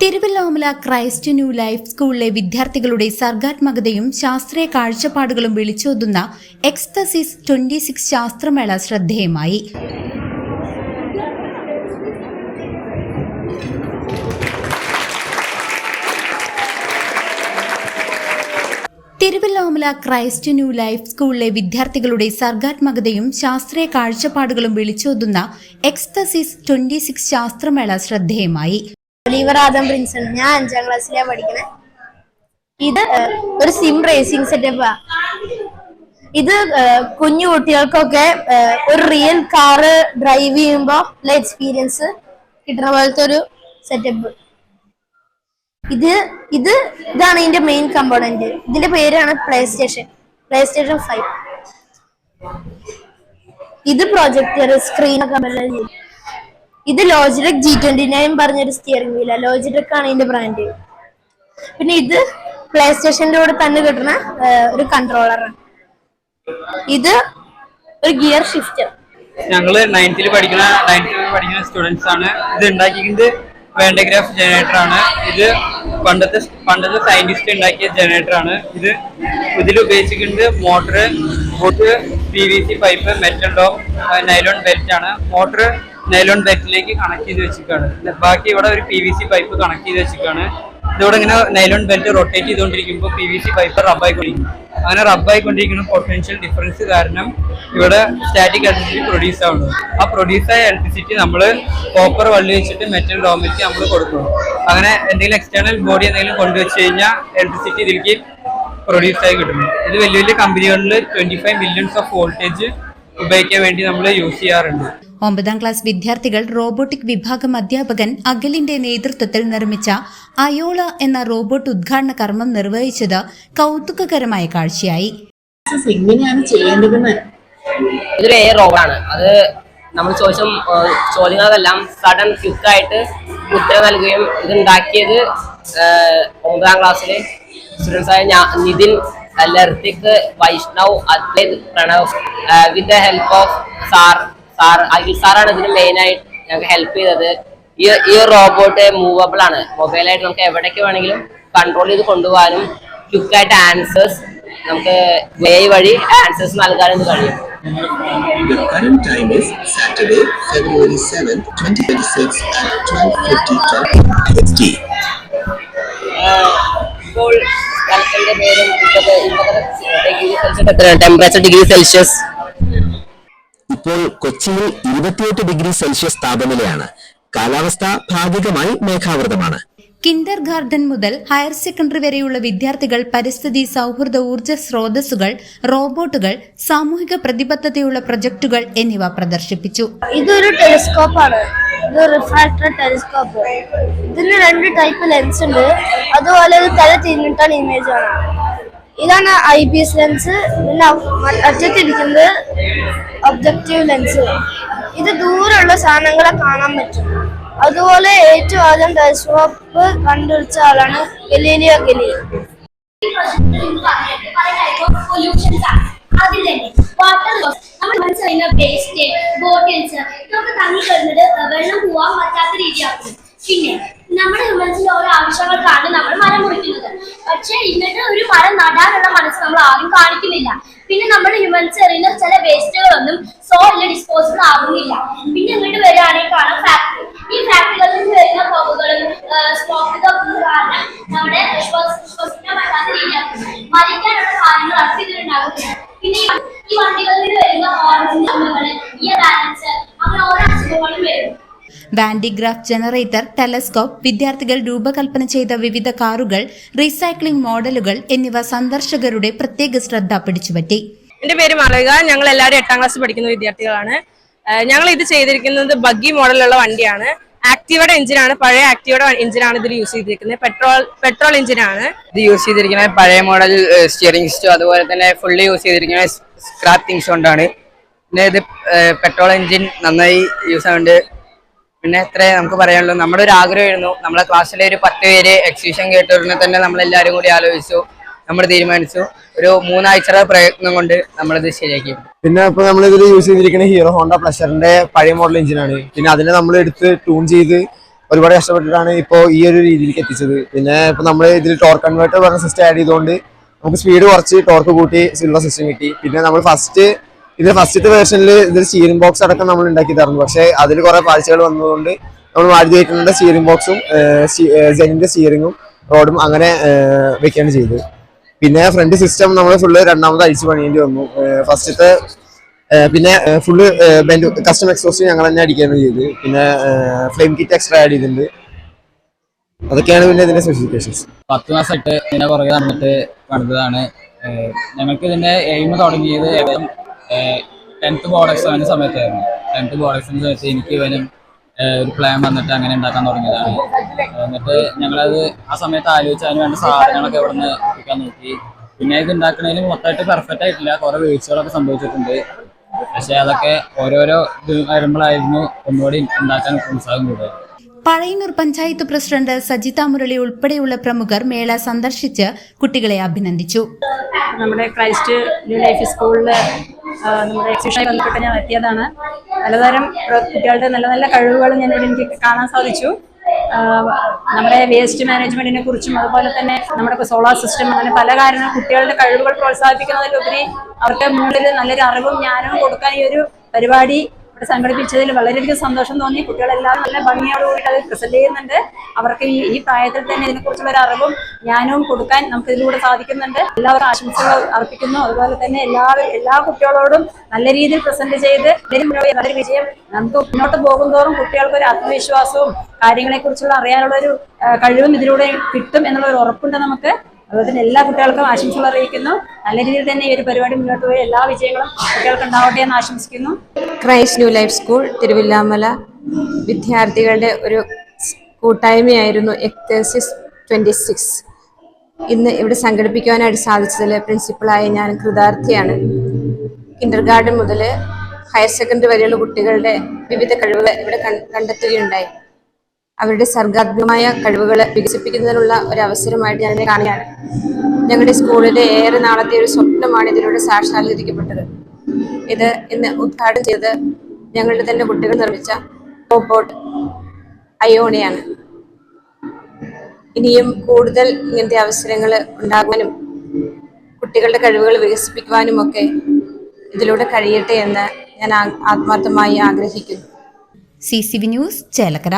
Thiruvilwamala Christ new life സ്കൂളിലെ വിദ്യാർത്ഥികളുടെ സർഗാത്മകതയും ശാസ്ത്രീയ കാഴ്ചപ്പാടുകളും വിളിച്ചോതുന്ന എക്സ്തസിസ് 26 ശാസ്ത്രമേള ശ്രദ്ധേയമായി. തിരുവല്ലോമല ക്രൈസ്റ്റ് ന്യൂ ലൈഫ് സ്കൂളിലെ വിദ്യാർത്ഥികളുടെ സർഗാത്മകതയും ശാസ്ത്രീയ കാഴ്ചപ്പാടുകളും വിളിച്ചോതുന്ന എക്സ്തസിസ് 26 ശാസ്ത്രമേള ശ്രദ്ധേയമായി. ഒലിവർ ആദം പ്രിൻസ്, ഞാൻ 5ാം ക്ലാസ്സിലാണ് പഠിക്കണേ. ഇത് ഒരു സിം റേസിംഗ് സെറ്റപ്പാ. ഇത് കുഞ്ഞു കുട്ടികൾക്കൊക്കെ ഒരു റിയൽ കാറ് ഡ്രൈവ് ചെയ്യുമ്പോ ഉള്ള എക്സ്പീരിയൻസ് കിട്ടുന്ന പോലത്തെ ഒരു സെറ്റപ്പ്. ഇതാണ് ഇതിന്റെ മെയിൻ കമ്പോണന്റ്. ഇതിന്റെ പേരാണ് പ്ലേ സ്റ്റേഷൻ 5. ഇത് പ്രൊജക്ടർ സ്ക്രീനൊക്കെ. ഇത് ലോജിടെക് G29 പറഞ്ഞൊരു സ്റ്റിയറിംഗ് വീല. ലോജിടെക് ആണ് ഇതിന്റെ ബ്രാൻഡ്. പിന്നെ ഇത് പ്ലേ സ്റ്റേഷന്റെ കൂടെ തന്നെ കിട്ടുന്ന ഒരു കൺട്രോളറാണ്. ഇത് ഒരു ഗിയർ ഷിഫ്റ്റർ. ഞങ്ങള് 9th പഠിക്കുന്ന സ്റ്റുഡൻസ് ആണ്. ഇത് ഉണ്ടാക്കിയത് വാൻഡഗ്രാഫ് ജനറേറ്റർ ആണ്. ഇത് പണ്ടത്തെ സയന്റിസ്റ്റ് ഉണ്ടാക്കിയ ജനറേറ്റർ ആണ്. ഇതിൽ ഉപയോഗിച്ചിട്ടുണ്ട് motor, PVC pipe, metal dome, nylon belt ആണ്. മോട്ടർ നൈലോൺ ബെൽറ്റിലേക്ക് കണക്ട് ചെയ്ത് വെച്ചിട്ടാണ്. ബാക്കി ഇവിടെ ഒരു PVC പൈപ്പ് കണക്ട് ചെയ്ത് വെച്ചിട്ടാണ്. ഇതോടെ ഇങ്ങനെ നൈലോൺ ബെൽറ്റ് റൊട്ടേറ്റ് ചെയ്തുകൊണ്ടിരിക്കുമ്പോൾ PVC പൈപ്പ് റബ്ബായിക്കൊണ്ടിരിക്കും. അങ്ങനെ റബ്ബായിക്കൊണ്ടിരിക്കുന്ന പൊട്ടൻഷ്യൽ ഡിഫറൻസ് കാരണം ഇവിടെ സ്റ്റാറ്റിക് ഇലക്ട്രിസിറ്റി പ്രൊഡ്യൂസ് ആവുന്നു. ആ പ്രൊഡ്യൂസ് ആയ ഇലക്ട്രിസിറ്റി നമ്മൾ കോപ്പർ വള്ളി വെച്ചിട്ട് മെറ്റൽ ഡോമിലേക്ക് നമ്മൾ കൊടുക്കുന്നു. അങ്ങനെ എന്തെങ്കിലും എക്സ്റ്റേണൽ ബോഡി എന്തെങ്കിലും കൊണ്ടുവച്ച് കഴിഞ്ഞാൽ ഇലക്ട്രിസിറ്റി ഇതിലേക്ക് പ്രൊഡ്യൂസ് ആയി കിട്ടുന്നു. ഇത് വലിയ വലിയ കമ്പനികളിൽ 25 മില്യൺസ് ഓഫ് വോൾട്ടേജ് ഉപയോഗിക്കാൻ വേണ്ടി നമ്മൾ യൂസ് ചെയ്യാറുണ്ട്. 9ാം ക്ലാസ് വിദ്യാർത്ഥികൾ റോബോട്ടിക് വിഭാഗം അധ്യാപകൻ അഖിലിന്റെ നേതൃത്വത്തിൽ നിർമ്മിച്ച അയോള എന്ന റോബോട്ട് ഉദ്ഘാടന കർമ്മം നിർവഹിച്ചത് കൗതുകകരമായ കാഴ്ചയായി. എങ്ങനെയാണ് ചെയ്യേണ്ടതെന്ന് ഇതൊരു എയർ റോബോട്ടാണ്. അത് നമ്മൾ ചോദ്യങ്ങളെല്ലാം സഡൻ ക്വിക്കായിട്ട് ഉത്തരം നൽകുകയും ഇതുണ്ടാക്കിയത് 9ാം ക്ലാസ്സിലെ സ്റ്റുഡൻസായ Nithin, Larthik, Vaishnav, Adwaith, Pranav with the help of Akhil സാറാണ് ഇതിന് മെയിനായിട്ട് ഞങ്ങൾക്ക് ഹെൽപ്പ് ചെയ്തത്. ഈ റോബോട്ട് മൂവബിൾ ആണ്. മൊബൈലായിട്ട് നമുക്ക് എവിടേക്ക് വേണമെങ്കിലും കൺട്രോൾ ചെയ്ത് കൊണ്ടുപോകാനും ക്വിക്കായിട്ട് ആൻസേഴ്സ് നമുക്ക് വഴി ആൻസേഴ്സ് നൽകാനും ഇത് കഴിയും. The current time is Saturday, February 7th, 2026 at 12:50 EST. ഇപ്പോൾ സ്ഥലത്തിന്റെ പേരും ടെമ്പറേച്ചർ ഡിഗ്രി സെൽഷ്യസ്. ഇപ്പോൾ കൊച്ചിയിൽ 28 ഡിഗ്രി സെൽഷ്യസ് താപനിലയാണ്. കാലാവസ്ഥ ഭാഗികമായി മേഘാവൃതമാണ്. കിൻഡർ ഗാർഡൻ മുതൽ ഹയർ സെക്കൻഡറി വരെയുള്ള വിദ്യാർത്ഥികൾ പരിസ്ഥിതി സൗഹൃദ ഊർജ്ജ സ്രോതസ്സുകൾ, റോബോട്ടുകൾ, സാമൂഹിക പ്രതിബദ്ധതയുള്ള പ്രൊജക്ടുകൾ എന്നിവ പ്രദർശിപ്പിച്ചു. ഇതൊരു ടെലിസ്കോപ്പാണ്. ഇത് റിഫ്രാക്ടർ ടെലിസ്കോപ്പ്. ഇതിന് 2 ടൈപ്പ് ലെൻസ് ഉണ്ട്. അതുപോലെ ഇത് തല തിരിഞ്ഞിട്ടാണ് ഇമേജ് ആണ്. ഇതാണ് IPS ലെൻസ്. പിന്നെ അറ്റത്തിരിക്കുന്നത് ഒബ്ജക്റ്റീവ് ലെൻസ്. ഇത് ദൂരെയുള്ള സാധനങ്ങളെ കാണാൻ പറ്റും. അതുപോലെ ഏറ്റവും ആദ്യം ടെലിസ്കോപ്പ് കണ്ടുപിടിച്ച ആളാണ് ഗലീലിയോ ഗലീലി. വെള്ളം പോവാൻ പറ്റാത്ത രീതിയാക്കും. പിന്നെ നമ്മുടെ ഹ്യൂമൻസിന്റെ ഓരോ ആവശ്യങ്ങൾക്കാണ് നമ്മൾ മരം മുറിക്കുന്നത്. പക്ഷെ എന്നിട്ട് ഒരു മരം നടാനുള്ള മനസ്സ് നമ്മൾ ആരും കാണിക്കുന്നില്ല. പിന്നെ നമ്മുടെ ഹ്യൂമൻസ് എറിയുന്ന ചില വേസ്റ്റുകളൊന്നും സോയിലിൽ ഡിസ്പോസിബിൾ ആകുന്നില്ല. പിന്നെ ഇങ്ങോട്ട് വരികയാണെങ്കിൽ കാണാം ഫാക്ടറി. ഈ ഫാക്ടറികളിൽ നിന്ന് വരുന്ന പുകകളും സ്മോക്ക് കാരണം നമ്മുടെ ശ്വസിക്കാൻ പറ്റാത്ത രീതിയാക്കും. മരിക്കാനുള്ള കാര്യങ്ങളാണ് ഇതിലുണ്ടാകുന്നത്. പിന്നെ ഈ വണ്ടികളിൽ നിന്ന് വരുന്ന ഹോർമോൺ അസുഖങ്ങൾ, ഇയർ ബാലൻസ്, അങ്ങനെ ഓരോ അസുഖങ്ങളും വരും. വാൻഡിഗ്രാഫ് ജനറേറ്റർ, ടെലസ്കോപ്പ്, വിദ്യാർത്ഥികൾ രൂപകൽപ്പന ചെയ്ത വിവിധ കാറുകൾ, റീസൈക്ലിംഗ് മോഡലുകൾ എന്നിവ സന്ദർശകരുടെ പ്രത്യേക ശ്രദ്ധ പിടിച്ചുപറ്റി. എന്റെ പേര് മാളവിക. ഞങ്ങൾ എല്ലാവരും 8ാം ക്ലാസ് പഠിക്കുന്ന വിദ്യാർത്ഥികളാണ്. ഞങ്ങൾ ഇത് ചെയ്തിരിക്കുന്നത് ബഗ്ഗി മോഡലുള്ള വണ്ടിയാണ്. ആക്റ്റീവയുടെ എഞ്ചിനാണ്, പഴയ ആക്റ്റീവയുടെ എഞ്ചിനാണ് ഇതിൽ യൂസ് ചെയ്തിരിക്കുന്നത്. പെട്രോൾ എഞ്ചിനാണ് ഇത് യൂസ് ചെയ്തിരിക്കുന്നത്. പഴയ മോഡൽ സ്റ്റിയറിംഗ് സിസ്റ്റം, അതുപോലെ തന്നെ ഫുള്ളി യൂസ് ചെയ്തിരിക്കുന്നത് സ്ക്രാപ്പ് തിങ്സ് കൊണ്ടാണ്. പിന്നെ ഇത് പെട്രോൾ എഞ്ചിൻ നന്നായി യൂസ് ആവുന്നുണ്ട്. പിന്നെ ഇത്രേ നമുക്ക് പറയാനുള്ളൂ. നമ്മുടെ ഒരു ആഗ്രഹമായിരുന്നു. നമ്മളെ ക്ലാസ്സിലെ ഒരു 10 പേര് എക്സിബിഷൻ കേട്ടറിനെ തന്നെ നമ്മളെല്ലാവരും കൂടി ആലോചിച്ചു, നമ്മൾ തീരുമാനിച്ചു. ഒരു 3 ആഴ്ചയുടെ പ്രയത്നം കൊണ്ട് നമ്മളിത് ശരിയാക്കി. പിന്നെ ഇപ്പൊ നമ്മളിതിൽ യൂസ് ചെയ്തിരിക്കുന്ന ഹീറോ ഹോണ്ട പ്ലഷറിന്റെ പഴയ മോഡൽ എഞ്ചിനാണ്. പിന്നെ അതിനെ നമ്മൾ എടുത്ത് ട്യൂൺ ചെയ്ത് ഒരുപാട് കഷ്ടപ്പെട്ടിട്ടാണ് ഇപ്പോൾ ഈ ഒരു രീതിയിലേക്ക് എത്തിച്ചത്. പിന്നെ ഇപ്പൊ നമ്മൾ ഇതിൽ ടോർക്ക് കൺവേർട്ടർ പറഞ്ഞ സിസ്റ്റം ആഡ് ചെയ്തുകൊണ്ട് നമുക്ക് സ്പീഡ് കുറച്ച് ടോർക്ക് കൂട്ടി ഉള്ള സിസ്റ്റം കിട്ടി. പിന്നെ നമ്മൾ ഫസ്റ്റത്തെ വേർഷനിൽ ഇതിൽ സ്റ്റിയറിംഗ് ബോക്സ് അടക്കം നമ്മൾ ഉണ്ടാക്കി തരുന്നു. പക്ഷേ അതിൽ കുറെ പാഴ്ചകൾ വന്നതുകൊണ്ട് നമ്മൾ മാറ്റി കയറ്റുന്നുണ്ട്. സ്റ്റിയറിംഗ് ബോക്സും ജെനിന്റെ സ്റ്റിയറിംഗും റോഡും അങ്ങനെ വെക്കുകയാണ് ചെയ്തത്. പിന്നെ ഫ്രണ്ട് സിസ്റ്റം നമ്മൾ ഫുള്ള് രണ്ടാമത് അഴിച്ച് പണിയേണ്ടി വന്നു. ഫസ്റ്റത്തെ പിന്നെ ഫുള്ള് കസ്റ്റം എക്സോസ്റ്റ് ഞങ്ങൾ തന്നെ അടിക്കുകയാണ് ചെയ്തത്. പിന്നെ ഫ്ലെയിം കിറ്റ് എക്സ്ട്രാ ആഡ് ചെയ്തിട്ടുണ്ട്. അതൊക്കെയാണ് പിന്നെ ഇതിന്റെ സ്പെസിഫിക്കേഷൻസ്. 10 മാസമായിട്ട് ഇതിനെ പുറകെ നടന്നിട്ട് പണിതാണ്. ഞങ്ങൾക്ക് ഇതിന്റെ എയിം തുടങ്ങിയത് ഏകദേശം 10th ബോർഡ് എക്സാമിന്റെ സമയത്തായിരുന്നു. 10th ബോർഡ് എക്സാമിന്റെ സമയത്ത് എനിക്ക് ഇവനും ഒരു പ്ലാൻ വന്നിട്ട് അങ്ങനെ ഉണ്ടാക്കാൻ തുടങ്ങിയതാണ്. എന്നിട്ട് ഞങ്ങളത് ആ സമയത്ത് ആലോചിച്ച് അതിന് വേണ്ട സാധനങ്ങളൊക്കെ ഇവിടെ നിന്ന് എത്തിക്കാൻ നോക്കി. പിന്നെ ഇത് ഉണ്ടാക്കുന്നതിന് മൊത്തമായിട്ട് പെർഫെക്റ്റ് ആയിട്ടില്ല, കുറെ വീഴ്ചകളൊക്കെ സംഭവിച്ചിട്ടുണ്ട്. പക്ഷെ അതൊക്കെ ഓരോരോ ഇത് വരുമ്പോഴായിരുന്നു ഒന്നുകൂടി ഉണ്ടാക്കാൻ ഉത്സാഹം കൂടുതൽ. പഴയന്നൂർ പഞ്ചായത്ത് പ്രസിഡന്റ് സജിത മുരളി ഉൾപ്പെടെയുള്ള പ്രമുഖർ മേള സന്ദർശിച്ച് കുട്ടികളെ അഭിനന്ദിച്ചു. നമ്മുടെ ക്രൈസ്റ്റ് ന്യൂ ലൈഫ് സ്കൂളിൽ നമ്മുടെ എക്സിബിഷനുമായി ബന്ധപ്പെട്ട് ഞാൻ എത്തിയതാണ്. പലതരം കുട്ടികളുടെ നല്ല നല്ല കഴിവുകൾ ഞാനിവിടെ എനിക്ക് കാണാൻ സാധിച്ചു. നമ്മുടെ വേസ്റ്റ് മാനേജ്മെന്റിനെ കുറിച്ചും അതുപോലെ തന്നെ നമ്മുടെ സോളാർ സിസ്റ്റം, അങ്ങനെ പല കാര്യങ്ങളും കുട്ടികളുടെ കഴിവുകൾ പ്രോത്സാഹിപ്പിക്കുന്നതിലുപരി അവർക്ക് മുന്നിൽ നല്ലൊരു അറിവും ജ്ഞാനവും കൊടുക്കാൻ ഈ ഒരു പരിപാടി ഇവിടെ സംഘടിപ്പിച്ചതിൽ വളരെയധികം സന്തോഷം തോന്നി. കുട്ടികളെല്ലാം നല്ല ഭംഗിയോടുകൂടി അത് പ്രസന്റ് ചെയ്യുന്നുണ്ട്. അവർക്ക് ഈ പ്രായത്തിൽ തന്നെ ഇതിനെക്കുറിച്ചുള്ള ഒരു അറിവും ജ്ഞാനവും കൊടുക്കാൻ നമുക്ക് ഇതിലൂടെ സാധിക്കുന്നുണ്ട്. എല്ലാവരും ആശംസകൾ അർപ്പിക്കുന്നു. അതുപോലെ തന്നെ എല്ലാ കുട്ടികളോടും നല്ല രീതിയിൽ പ്രസന്റ് ചെയ്ത് നല്ലൊരു വിജയം നമുക്ക് മുന്നോട്ട് പോകുന്തോറും കുട്ടികൾക്ക് ഒരു ആത്മവിശ്വാസവും കാര്യങ്ങളെ കുറിച്ചുള്ള അറിയാനുള്ള ഒരു കഴിവും ഇതിലൂടെ കിട്ടും എന്നുള്ള ഒരു ഉറപ്പുണ്ട് നമുക്ക്. അതുപോലെ തന്നെ എല്ലാ കുട്ടികൾക്കും ആശംസകൾ അറിയിക്കുന്നു. നല്ല രീതിയിൽ തന്നെ ഈ ഒരു പരിപാടി മുന്നോട്ട് പോയി എല്ലാ വിജയങ്ങളും കുട്ടികൾക്ക് ഉണ്ടാവട്ടെ എന്ന് ആശംസിക്കുന്നു. Christ new life school Thiruvilwamala വിദ്യാർത്ഥികളുടെ ഒരു കൂട്ടായ്മയായിരുന്നു എക്തേസിസ് 26. ഇന്ന് ഇവിടെ സംഘടിപ്പിക്കുവാനായിട്ട് സാധിച്ചതിൽ പ്രിൻസിപ്പളായി ഞാൻ കൃതാർത്ഥിയാണ്. കിൻഡർഗാർഡൻ മുതൽ ഹയർ സെക്കൻഡറി വരെയുള്ള കുട്ടികളുടെ വിവിധ കഴിവുകൾ ഇവിടെ കണ്ടെത്തുകയുണ്ടായി. അവരുടെ സർഗാത്മകമായ കഴിവുകൾ വികസിപ്പിക്കുന്നതിനുള്ള ഒരു അവസരമായിട്ട് ഞാനിതിനെ കാണുകയാണ്. ഞങ്ങളുടെ സ്കൂളിലെ ഏറെ നാളത്തെ ഒരു സ്വപ്നമാണ് ഇതിലൂടെ സാക്ഷാത്കരിക്കപ്പെട്ടത്. ഇത് ഇന്ന് ഉദ്ഘാടനം ചെയ്ത് ഞങ്ങളുടെ തന്നെ കുട്ടികൾ നിർമ്മിച്ച റോബോട്ട് അയോണിയാണ്. ഇനിയും കൂടുതൽ ഇങ്ങനത്തെ അവസരങ്ങൾ ഉണ്ടാകുവാനും കുട്ടികളുടെ കഴിവുകൾ വികസിപ്പിക്കുവാനും ഒക്കെ ഇതിലൂടെ കഴിയട്ടെ എന്ന് ഞാൻ ആത്മാർത്ഥമായി ആഗ്രഹിക്കുന്നു. CCV news Chelakkara.